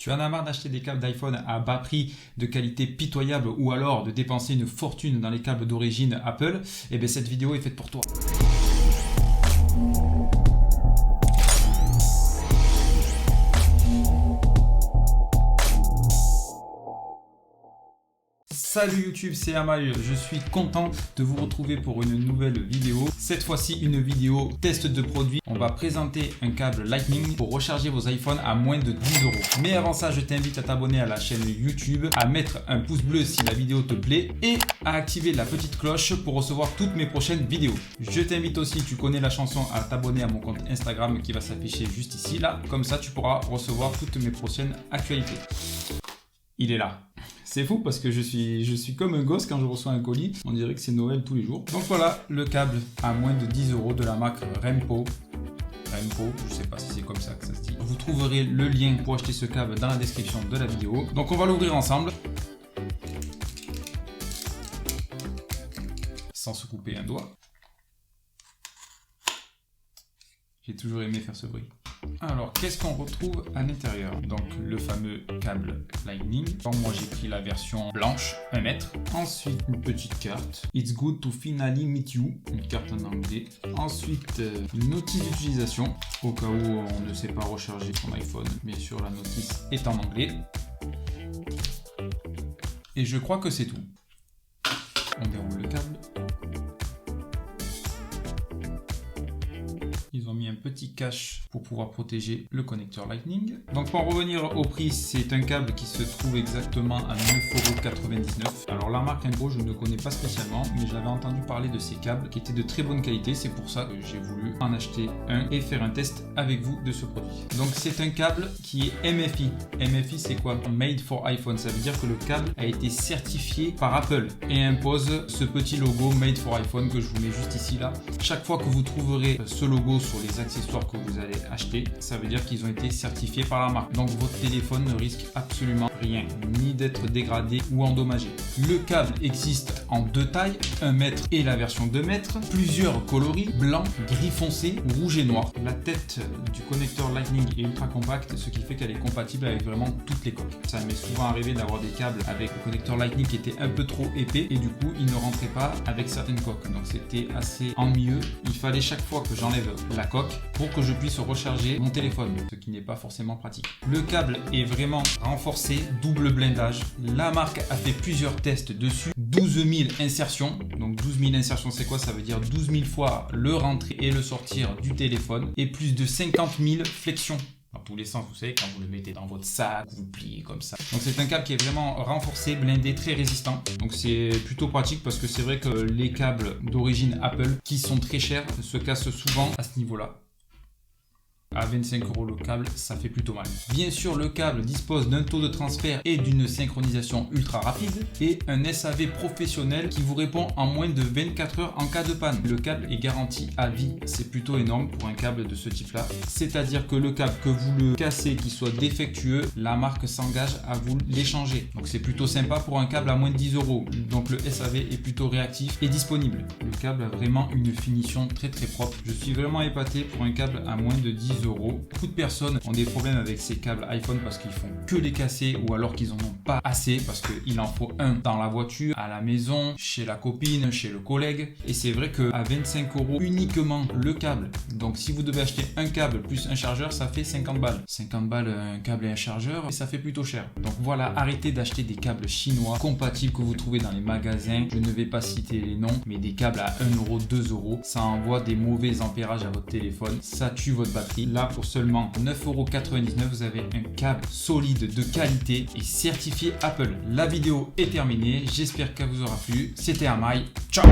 Tu en as marre d'acheter des câbles d'iPhone à bas prix, de qualité pitoyable ou alors de dépenser une fortune dans les câbles d'origine Apple? Eh bien cette vidéo est faite pour toi. Salut YouTube, c'est Amal, je suis content de vous retrouver pour une nouvelle vidéo. Cette fois-ci une vidéo test de produit. On va présenter un câble Lightning pour recharger vos iPhones à moins de 10 €. Mais avant ça, je t'invite à t'abonner à la chaîne YouTube, à mettre un pouce bleu si la vidéo te plaît et à activer la petite cloche pour recevoir toutes mes prochaines vidéos. Je t'invite aussi, tu connais la chanson, à t'abonner à mon compte Instagram qui va s'afficher juste ici, là. Comme ça, tu pourras recevoir toutes mes prochaines actualités. Il est là. C'est fou parce que je suis comme un gosse quand je reçois un colis. On dirait que c'est Noël tous les jours. Donc voilà, le câble à moins de 10 € de la marque Rempo. Rempo, je sais pas si c'est comme ça que ça se dit. Vous trouverez le lien pour acheter ce câble dans la description de la vidéo. Donc on va l'ouvrir ensemble. Sans se couper un doigt. J'ai toujours aimé faire ce bruit. Alors, qu'est-ce qu'on retrouve à l'intérieur? Donc, le fameux câble Lightning. Donc, moi, j'ai pris la version blanche, 1 mètre. Ensuite, une petite carte. It's good to finally meet you. Une carte en anglais. Ensuite, une notice d'utilisation. Au cas où on ne sait pas recharger son iPhone. Bien sûr, la notice est en anglais. Et je crois que c'est tout. On déroule le câble. Ils ont mis un petit cache pour pouvoir protéger le connecteur Lightning. Donc pour en revenir au prix, c'est un câble qui se trouve exactement à 9,99 €. Alors la marque Rempo, je ne connais pas spécialement, mais j'avais entendu parler de ces câbles qui étaient de très bonne qualité. C'est pour ça que j'ai voulu en acheter un et faire un test avec vous de ce produit. Donc c'est un câble qui est MFI. MFI, c'est quoi? Made for iPhone. Ça veut dire que le câble a été certifié par Apple et impose ce petit logo Made for iPhone que je vous mets juste ici là. Chaque fois que vous trouverez ce logo sur les accessoires que vous allez acheter, ça veut dire qu'ils ont été certifiés par la marque. Donc votre téléphone ne risque absolument rien, ni d'être dégradé ou endommagé. Le câble existe en 2 tailles, 1 mètre et la version 2 mètres, plusieurs coloris, blanc, gris foncé, rouge et noir. La tête du connecteur Lightning est ultra compacte, ce qui fait qu'elle est compatible avec vraiment toutes les coques. Ça m'est souvent arrivé d'avoir des câbles avec le connecteur Lightning qui était un peu trop épais et du coup il ne rentrait pas avec certaines coques. Donc c'était assez ennuyeux. Il fallait chaque fois que j'enlève la coque pour que je puisse recharger mon téléphone, ce qui n'est pas forcément pratique. Le câble est vraiment renforcé, double blindage. La marque a fait plusieurs tests dessus, 12 000 insertions. Donc 12 000 insertions, c'est quoi? Ça veut dire 12 000 fois le rentrer et le sortir du téléphone et plus de 50 000 flexions. Dans tous les sens, vous savez, quand vous le mettez dans votre sac, vous le pliez comme ça. Donc c'est un câble qui est vraiment renforcé, blindé, très résistant. Donc c'est plutôt pratique parce que c'est vrai que les câbles d'origine Apple, qui sont très chers, se cassent souvent à ce niveau-là. À 25 € le câble, ça fait plutôt mal. Bien sûr, le câble dispose d'un taux de transfert et d'une synchronisation ultra rapide et un SAV professionnel qui vous répond en moins de 24 heures en cas de panne. Le câble est garanti à vie. C'est plutôt énorme pour un câble de ce type-là. C'est-à-dire que le câble, que vous le cassez, qu'il soit défectueux, la marque s'engage à vous l'échanger. Donc c'est plutôt sympa pour un câble à moins de 10 €. Donc le SAV est plutôt réactif et disponible. Le câble a vraiment une finition très très propre. Je suis vraiment épaté pour un câble à moins de 10 €. Beaucoup de personnes ont des problèmes avec ces câbles iPhone parce qu'ils font que les casser ou alors qu'ils en ont pas assez parce qu'il en faut un dans la voiture, à la maison, chez la copine, chez le collègue. Et c'est vrai qu'à 25 € uniquement le câble, donc si vous devez acheter un câble plus un chargeur, ça fait 50 balles. 50 balles un câble et un chargeur et ça fait plutôt cher. Donc voilà, arrêtez d'acheter des câbles chinois compatibles que vous trouvez dans les magasins. Je ne vais pas citer les noms, mais des câbles à 1 €, 2 €, ça envoie des mauvais ampérages à votre téléphone, ça tue votre batterie. Là, pour seulement 9,99 €, vous avez un câble solide de qualité et certifié Apple. La vidéo est terminée, j'espère qu'elle vous aura plu. C'était Amai, ciao!